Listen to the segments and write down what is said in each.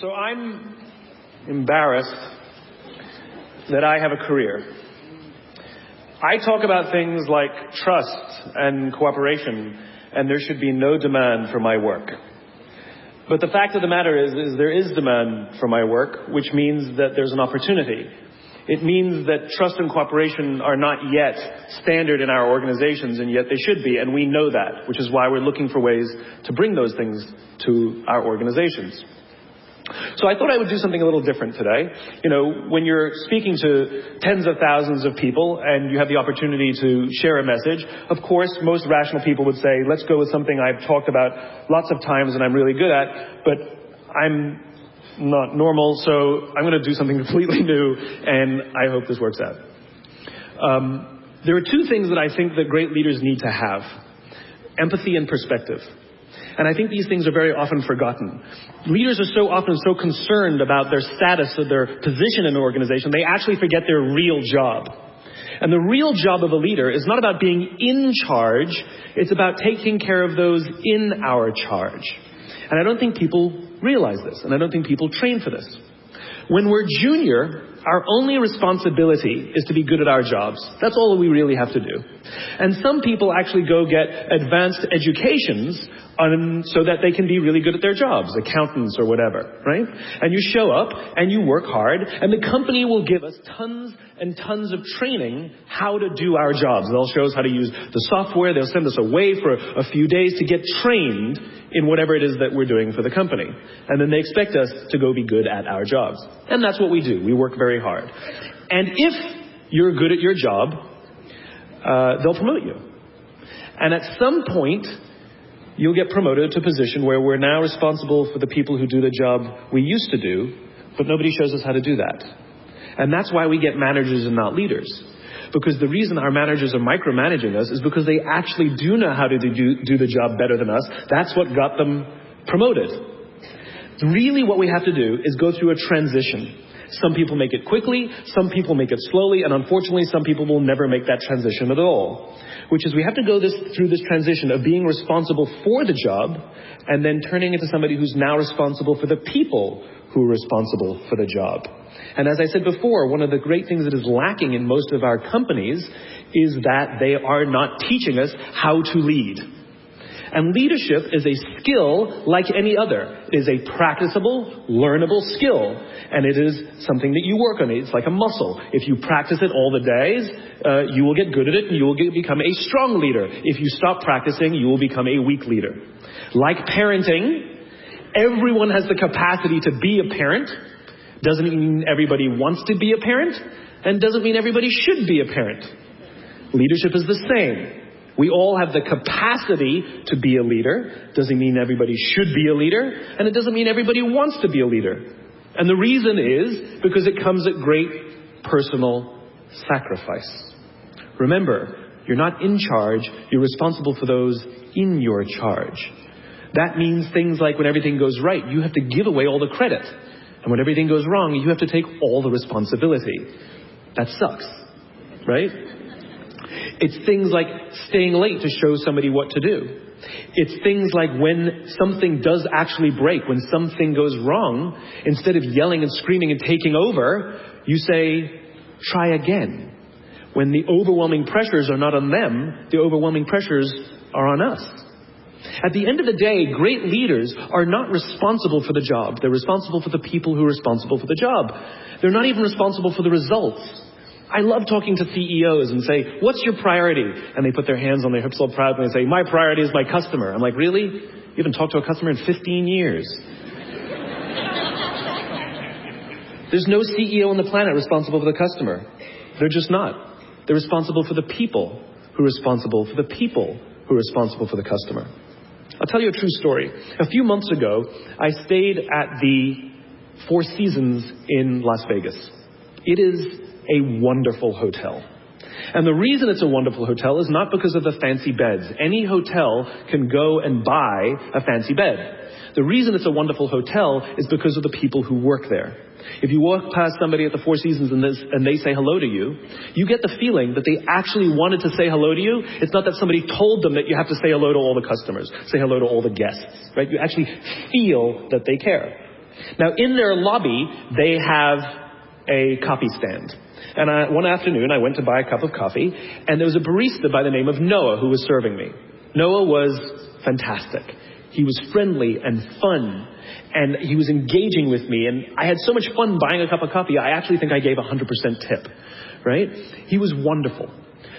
So I'm embarrassed that I have a career. I talk about things like trust and cooperation, and there should be no demand for my work. But the fact of the matter is there is demand for my work, which means that there's an opportunity. It means that trust and cooperation are not yet standard in our organizations, and yet they should be, and we know that, which is why we're looking for ways to bring those things to our organizations. So I thought I would do something a little different today. You know, when you're speaking to tens of thousands of people and you have the opportunity to share a message, of course, most rational people would say, let's go with something I've talked about lots of times and I'm really good at, but I'm not normal, so I'm going to do something completely new, and I hope this works out. There are two things that I think that great leaders need to have: empathy and perspective. And I think these things are very often forgotten. Leaders are so often so concerned about their status or their position in an organization, they actually forget their real job. And the real job of a leader is not about being in charge, it's about taking care of those in our charge. And I don't think people realize this, and I don't think people train for this. When we're junior, our only responsibility is to be good at our jobs. That's all we really have to do. And some people actually go get advanced educations so that they can be really good at their jobs, accountants or whatever, right? And you show up and you work hard, and the company will give us tons and tons of training how to do our jobs. They'll show us how to use the software. They'll send us away for a few days to get trained in whatever it is that we're doing for the company. And then they expect us to go be good at our jobs. And that's what we do. We work very hard. And if you're good at your job, they'll promote you. And at some point, you'll get promoted to a position where we're now responsible for the people who do the job we used to do, but nobody shows us how to do that. And that's why we get managers and not leaders. Because the reason our managers are micromanaging us is because they actually do know how to do the job better than us. That's what got them promoted. Really what we have to do is go through a transition. Some people make it quickly, some people make it slowly, and unfortunately some people will never make that transition at all. Which is we have to go through this transition of being responsible for the job and then turning into somebody who's now responsible for the people who are responsible for the job. And as I said before, one of the great things that is lacking in most of our companies is that they are not teaching us how to lead. And leadership is a skill like any other. It is a practicable, learnable skill. And it is something that you work on. It's like a muscle. If you practice it all the days, you will get good at it and you will become a strong leader. If you stop practicing, you will become a weak leader. Like parenting, everyone has the capacity to be a parent. Doesn't mean everybody wants to be a parent, and doesn't mean everybody should be a parent. Leadership is the same. We all have the capacity to be a leader. Doesn't mean everybody should be a leader, and it doesn't mean everybody wants to be a leader. And the reason is because it comes at great personal sacrifice. Remember, you're not in charge, you're responsible for those in your charge. That means things like when everything goes right, you have to give away all the credit. And when everything goes wrong, you have to take all the responsibility. That sucks, right? It's things like staying late to show somebody what to do. It's things like when something does actually break, when something goes wrong, instead of yelling and screaming and taking over, you say, try again. When the overwhelming pressures are not on them, the overwhelming pressures are on us. At the end of the day, great leaders are not responsible for the job. They're responsible for the people who are responsible for the job. They're not even responsible for the results. I love talking to CEOs and say, what's your priority? And they put their hands on their hips all proudly and say, my priority is my customer. I'm like, really? You haven't talked to a customer in 15 years. There's no CEO on the planet responsible for the customer. They're just not. They're responsible for the people who are responsible for the people who are responsible for the customer. I'll tell you a true story. A few months ago, I stayed at the Four Seasons in Las Vegas. It is a wonderful hotel. And the reason it's a wonderful hotel is not because of the fancy beds. Any hotel can go and buy a fancy bed. The reason it's a wonderful hotel is because of the people who work there. If you walk past somebody at the Four Seasons and they say hello to you, you get the feeling that they actually wanted to say hello to you. It's not that somebody told them that you have to say hello to all the customers, say hello to all the guests, right? You actually feel that they care. Now, in their lobby, they have a coffee stand. And one afternoon, I went to buy a cup of coffee, and there was a barista by the name of Noah who was serving me. Noah was fantastic. He was friendly and fun, and he was engaging with me, and I had so much fun buying a cup of coffee, I actually think I gave 100% tip, right? He was wonderful.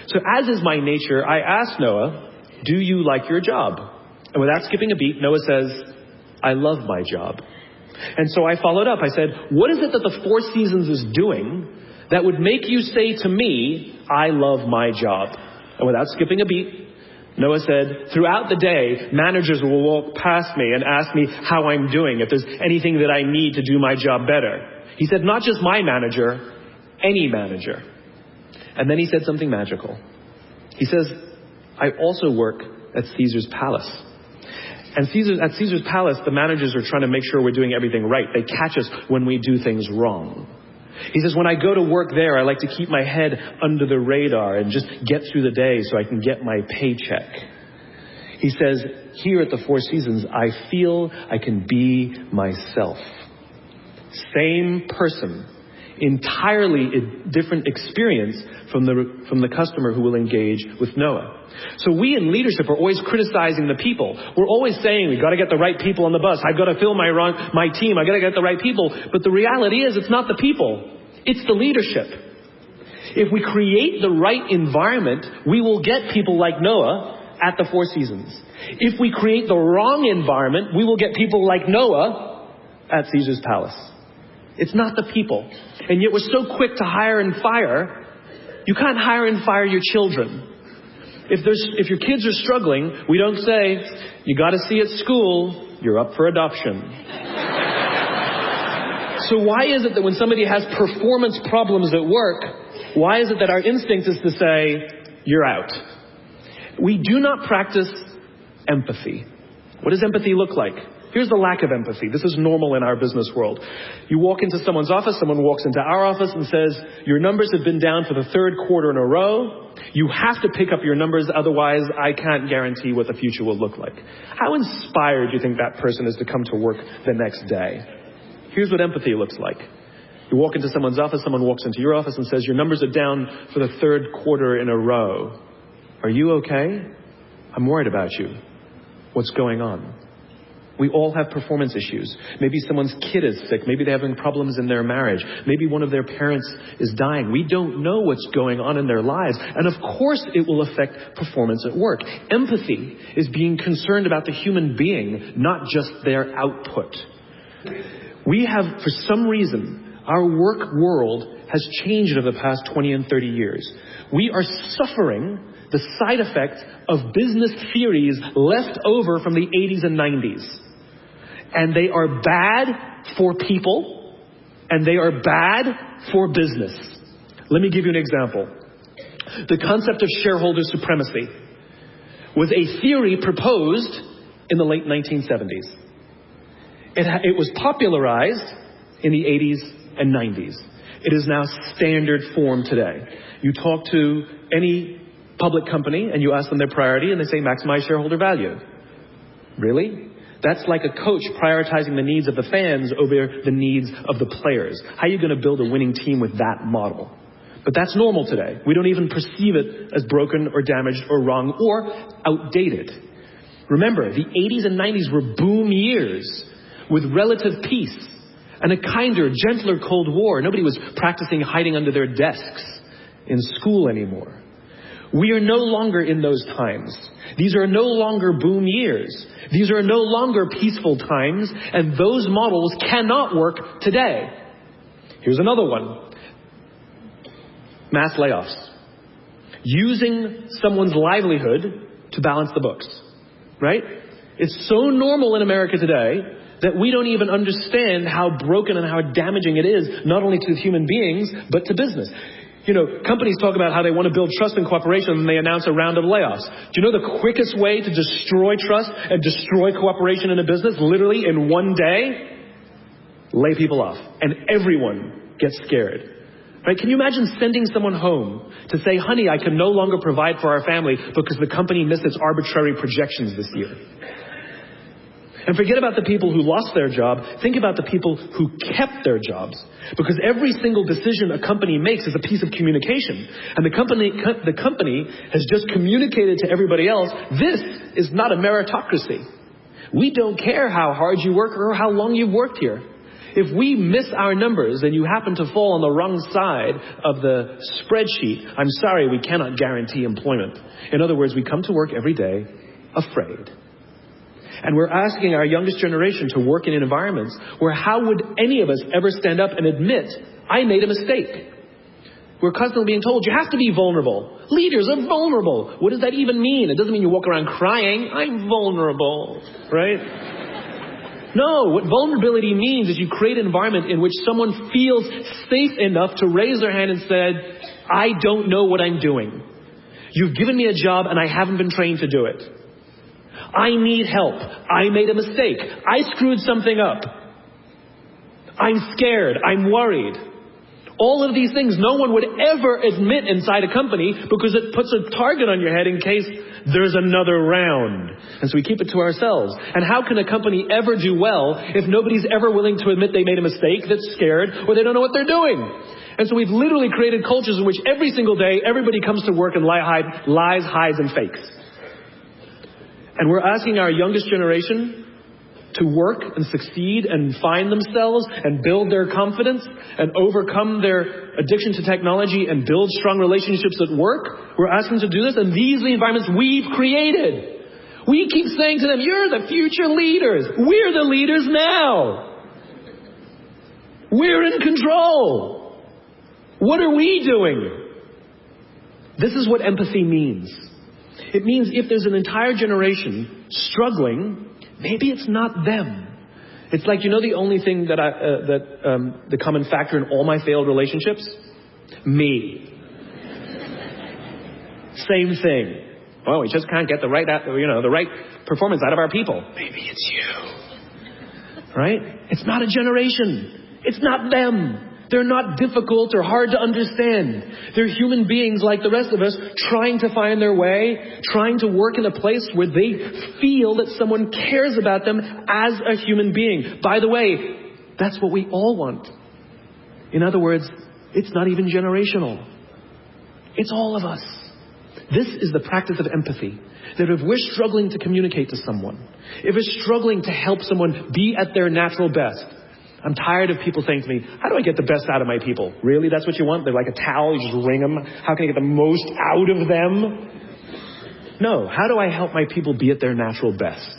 So as is my nature, I asked Noah, do you like your job? And without skipping a beat, Noah says, I love my job. And so I followed up. I said, what is it that the Four Seasons is doing that would make you say to me, I love my job? And without skipping a beat, Noah said, throughout the day, managers will walk past me and ask me how I'm doing, if there's anything that I need to do my job better. He said, not just my manager, any manager. And then he said something magical. He says, I also work at Caesar's Palace. And at Caesar's Palace, the managers are trying to make sure we're doing everything right. They catch us when we do things wrong. He says, when I go to work there, I like to keep my head under the radar and just get through the day so I can get my paycheck. He says, here at the Four Seasons, I feel I can be myself. Same person, entirely a different experience from the customer who will engage with Noah. So we in leadership are always criticizing the people. We're always saying we've got to get the right people on the bus. I've got to fill my team. I've got to get the right people. But the reality is it's not the people. It's the leadership. If we create the right environment, we will get people like Noah at the Four Seasons. If we create the wrong environment, we will get people like Noah at Caesar's Palace. It's not the people. And yet we're so quick to hire and fire. You can't hire and fire your children. If your kids are struggling, we don't say, you got to see at school, you're up for adoption. So why is it that when somebody has performance problems at work, why is it that our instinct is to say, you're out? We do not practice empathy. What does empathy look like? Here's the lack of empathy. This is normal in our business world. You walk into someone's office, someone walks into our office and says, your numbers have been down for the third quarter in a row. You have to pick up your numbers, otherwise I can't guarantee what the future will look like. How inspired do you think that person is to come to work the next day? Here's what empathy looks like. You walk into someone's office, someone walks into your office and says, your numbers are down for the third quarter in a row. Are you okay? I'm worried about you. What's going on? We all have performance issues. Maybe someone's kid is sick. Maybe they're having problems in their marriage. Maybe one of their parents is dying. We don't know what's going on in their lives. And of course it will affect performance at work. Empathy is being concerned about the human being, not just their output. We have, for some reason, our work world has changed over the past 20 and 30 years. We are suffering the side effects of business theories left over from the 80s and 90s. And they are bad for people, and they are bad for business. Let me give you an example. The concept of shareholder supremacy was a theory proposed in the late 1970s. It was popularized in the 80s and 90s. It is now standard form today. You talk to any public company and you ask them their priority and they say maximize shareholder value. Really? That's like a coach prioritizing the needs of the fans over the needs of the players. How are you going to build a winning team with that model? But that's normal today. We don't even perceive it as broken or damaged or wrong or outdated. Remember, the 80s and 90s were boom years with relative peace and a kinder, gentler Cold War. Nobody was practicing hiding under their desks in school anymore. We are no longer in those times. These are no longer boom years. These are no longer peaceful times, and those models cannot work today. Here's another one. Mass layoffs. Using someone's livelihood to balance the books. Right? It's so normal in America today that we don't even understand how broken and how damaging it is, not only to human beings, but to business. You know, companies talk about how they want to build trust and cooperation and they announce a round of layoffs. Do you know the quickest way to destroy trust and destroy cooperation in a business, literally in one day? Lay people off. And everyone gets scared. Right? Can you imagine sending someone home to say, honey, I can no longer provide for our family because the company missed its arbitrary projections this year? And forget about the people who lost their job. Think about the people who kept their jobs. Because every single decision a company makes is a piece of communication. And the company has just communicated to everybody else, this is not a meritocracy. We don't care how hard you work or how long you've worked here. If we miss our numbers and you happen to fall on the wrong side of the spreadsheet, I'm sorry, we cannot guarantee employment. In other words, we come to work every day afraid. And we're asking our youngest generation to work in environments where how would any of us ever stand up and admit, I made a mistake? We're constantly being told, you have to be vulnerable. Leaders are vulnerable. What does that even mean? It doesn't mean you walk around crying, I'm vulnerable, right? No, what vulnerability means is you create an environment in which someone feels safe enough to raise their hand and said, I don't know what I'm doing. You've given me a job and I haven't been trained to do it. I need help. I made a mistake. I screwed something up. I'm scared. I'm worried. All of these things no one would ever admit inside a company because it puts a target on your head in case there's another round. And so we keep it to ourselves. And how can a company ever do well if nobody's ever willing to admit they made a mistake, that's scared, or they don't know what they're doing? And so we've literally created cultures in which every single day everybody comes to work and lies, hides, and fakes. And we're asking our youngest generation to work and succeed and find themselves and build their confidence and overcome their addiction to technology and build strong relationships at work. We're asking them to do this, and these are the environments we've created. We keep saying to them, you're the future leaders. We're the leaders now. We're in control. What are we doing? This is what empathy means. It means if there's an entire generation struggling, maybe it's not them. It's like, you know, the only thing the common factor in all my failed relationships? Me. Same thing. Oh, we just can't get the right performance out of our people. Maybe it's you. Right? It's not a generation. It's not them. They're not difficult or hard to understand. They're human beings like the rest of us, trying to find their way, trying to work in a place where they feel that someone cares about them as a human being. By the way, that's what we all want. In other words, it's not even generational. It's all of us. This is the practice of empathy. That if we're struggling to communicate to someone, if we're struggling to help someone be at their natural best, I'm tired of people saying to me, how do I get the best out of my people? Really? That's what you want? They're like a towel, you just wring them. How can I get the most out of them? No, how do I help my people be at their natural best?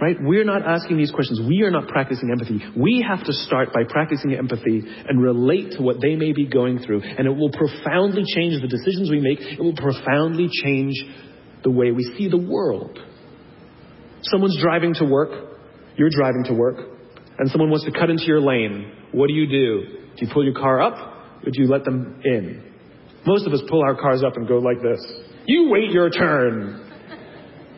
Right? We're not asking these questions. We are not practicing empathy. We have to start by practicing empathy and relate to what they may be going through. And it will profoundly change the decisions we make. It will profoundly change the way we see the world. Someone's driving to work. You're driving to work. And someone wants to cut into your lane. What do? Do you pull your car up or do you let them in? Most of us pull our cars up and go like this. You wait your turn.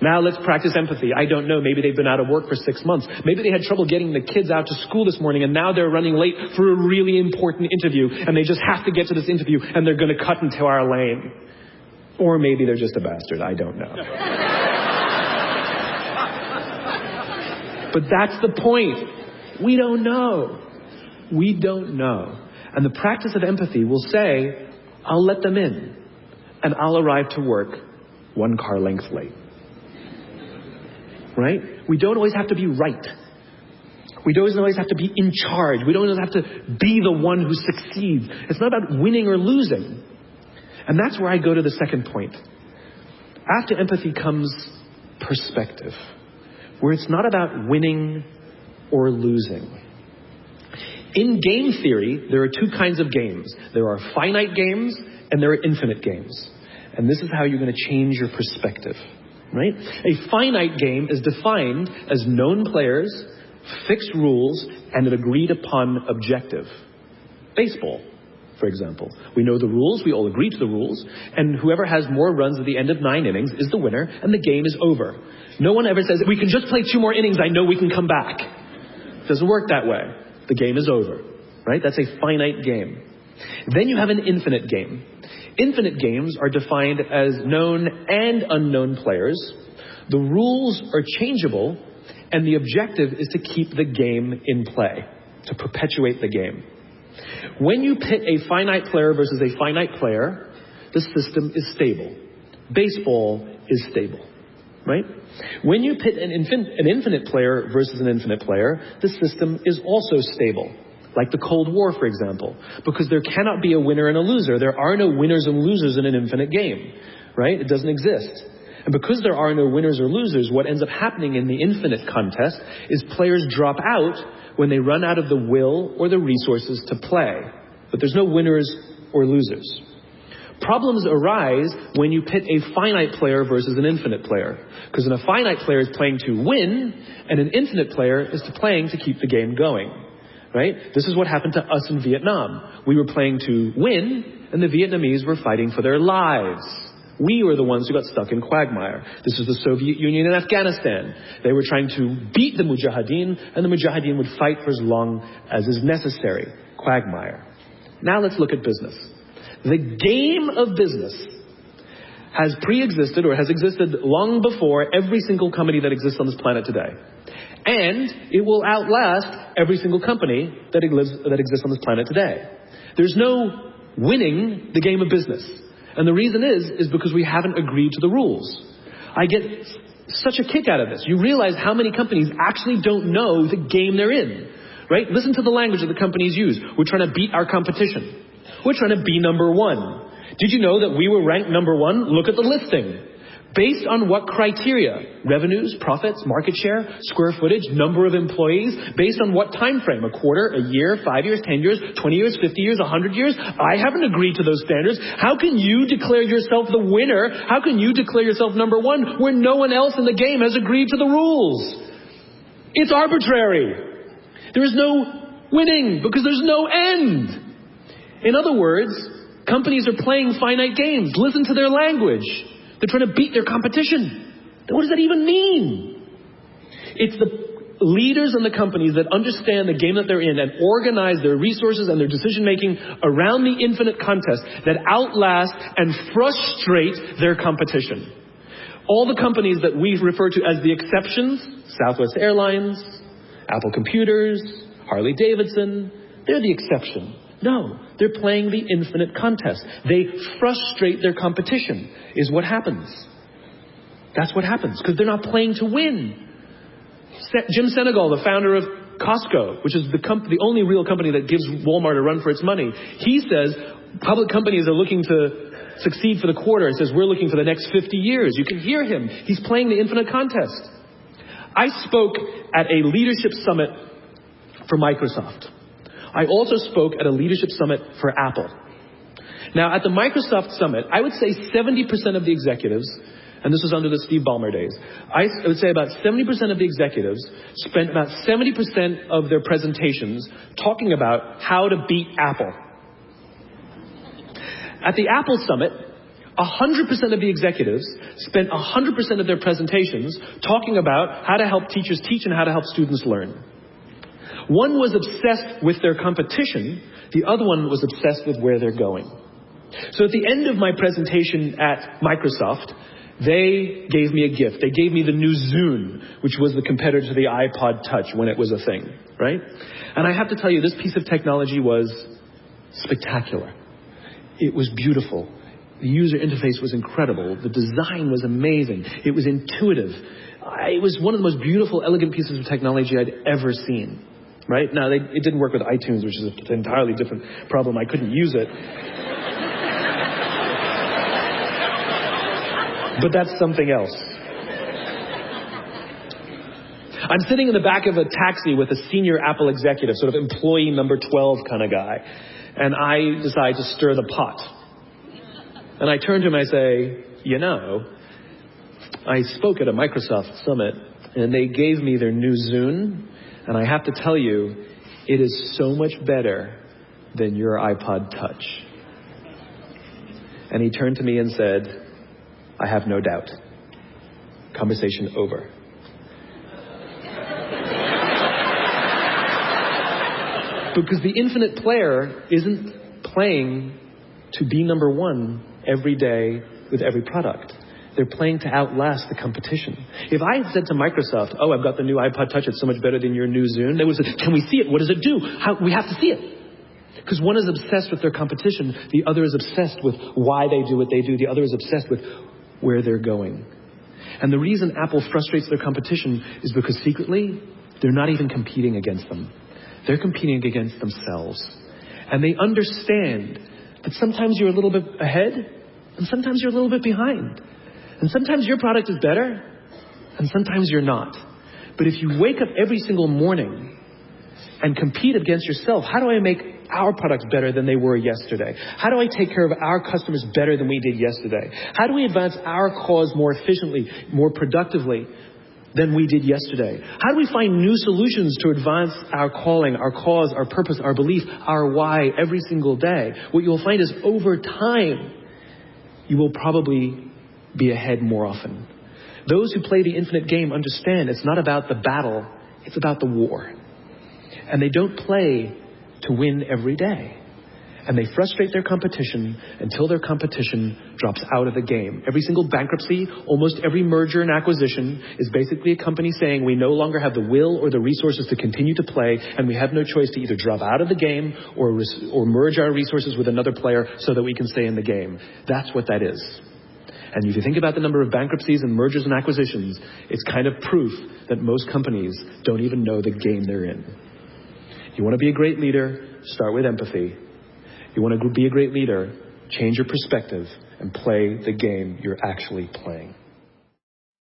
Now let's practice empathy. I don't know. Maybe they've been out of work for 6 months. Maybe they had trouble getting the kids out to school this morning and now they're running late for a really important interview and they just have to get to this interview and they're going to cut into our lane. Or maybe they're just a bastard. I don't know. But that's the point. We don't know. We don't know. And the practice of empathy will say, I'll let them in and I'll arrive to work 1 car length late. Right? We don't always have to be right. We don't always have to be in charge. We don't always have to be the one who succeeds. It's not about winning or losing. And that's where I go to the second point. After empathy comes perspective, where it's not about winning or losing. In game theory, there are 2 kinds of games. There are finite games and there are infinite games. And this is how you're going to change your perspective. Right? A finite game is defined as known players, fixed rules, and an agreed upon objective. Baseball, for example. We know the rules, we all agree to the rules, and whoever has more runs at the end of 9 innings is the winner, and the game is over. No one ever says, we can just play 2 more innings, I know we can come back. It doesn't work that way. The game is over. Right? That's a finite game. Then you have an infinite game. Infinite games are defined as known and unknown players. The rules are changeable, And the objective is to keep the game in play, to perpetuate the game. When you pit a finite player versus a finite player, the system is stable. Baseball is stable, right? When you pit an infinite player versus an infinite player, the system is also stable. Like the Cold War, for example, because there cannot be a winner and a loser. There are no winners and losers in an infinite game, right? It doesn't exist. And because there are no winners or losers, what ends up happening in the infinite contest is players drop out when they run out of the will or the resources to play. But there's no winners or losers. Problems arise when you pit a finite player versus an infinite player. Because a finite player is playing to win, and an infinite player is playing to keep the game going. Right? This is what happened to us in Vietnam. We were playing to win, and the Vietnamese were fighting for their lives. We were the ones who got stuck in quagmire. This was the Soviet Union and Afghanistan. They were trying to beat the Mujahideen, and the Mujahideen would fight for as long as is necessary. Quagmire. Now let's look at business. The game of business has pre-existed or has existed long before every single company that exists on this planet today. And it will outlast every single company that exists on this planet today. There's no winning the game of business. And the reason is because we haven't agreed to the rules. I get such a kick out of this. You realize how many companies actually don't know the game they're in. Right? Listen to the language that the companies use. We're trying to beat our competition. We're trying to be number one. Did you know that we were ranked number one? Look at the listing. Based on what criteria? Revenues, profits, market share, square footage, number of employees. Based on what time frame? A quarter, a year, 5 years, 10 years, 20 years, 50 years, 100 years? I haven't agreed to those standards. How can you declare yourself the winner? How can you declare yourself number one when no one else in the game has agreed to the rules? It's arbitrary. There is no winning because there's no end. In other words, companies are playing finite games. Listen to their language. They're trying to beat their competition. What does that even mean? It's the leaders in the companies that understand the game that they're in and organize their resources and their decision-making around the infinite contest that outlast and frustrate their competition. All the companies that we refer to as the exceptions, Southwest Airlines, Apple Computers, Harley Davidson, they're the exception. No, they're playing the infinite contest. They frustrate their competition, is what happens. That's what happens, because they're not playing to win. Jim Senegal, the founder of Costco, which is the only real company that gives Walmart a run for its money, he says public companies are looking to succeed for the quarter. He says, we're looking for the next 50 years. You can hear him. He's playing the infinite contest. I spoke at a leadership summit for Microsoft. I also spoke at a leadership summit for Apple. Now, at the Microsoft summit, I would say 70% of the executives, and this was under the Steve Ballmer days, I would say about 70% of the executives spent about 70% of their presentations talking about how to beat Apple. At the Apple summit, 100% of the executives spent 100% of their presentations talking about how to help teachers teach and how to help students learn. One was obsessed with their competition. The other one was obsessed with where they're going. So at the end of my presentation at Microsoft, they gave me a gift. They gave me the new Zune, which was the competitor to the iPod Touch when it was a thing, right? And I have to tell you, this piece of technology was spectacular. It was beautiful. The user interface was incredible. The design was amazing. It was intuitive. It was one of the most beautiful, elegant pieces of technology I'd ever seen. Right? Now, it didn't work with iTunes, which is an entirely different problem. I couldn't use it. But that's something else. I'm sitting in the back of a taxi with a senior Apple executive, sort of employee number 12 kind of guy. And I decide to stir the pot. And I turn to him and I say, you know, I spoke at a Microsoft summit and they gave me their new Zune. And I have to tell you, it is so much better than your iPod Touch. And he turned to me and said, I have no doubt. Conversation over. Because the infinite player isn't playing to be number one every day with every product. They're playing to outlast the competition. If I had said to Microsoft, oh, I've got the new iPod Touch, it's so much better than your new Zune, they would say, can we see it? What does it do? We have to see it. Because one is obsessed with their competition, the other is obsessed with why they do what they do, the other is obsessed with where they're going. And the reason Apple frustrates their competition is because secretly, they're not even competing against them. They're competing against themselves. And they understand that sometimes you're a little bit ahead, and sometimes you're a little bit behind. And sometimes your product is better, and sometimes you're not. But if you wake up every single morning and compete against yourself, how do I make our products better than they were yesterday? How do I take care of our customers better than we did yesterday? How do we advance our cause more efficiently, more productively than we did yesterday? How do we find new solutions to advance our calling, our cause, our purpose, our belief, our why every single day? What you'll find is over time, you will probably be ahead more often. Those who play the infinite game understand it's not about the battle, it's about the war. And they don't play to win every day. And they frustrate their competition until their competition drops out of the game. Every single bankruptcy, almost every merger and acquisition is basically a company saying we no longer have the will or the resources to continue to play, and we have no choice to either drop out of the game or merge our resources with another player so that we can stay in the game. That's what that is. And if you think about the number of bankruptcies and mergers and acquisitions, it's kind of proof that most companies don't even know the game they're in. You want to be a great leader, start with empathy. You want to be a great leader, change your perspective and play the game you're actually playing.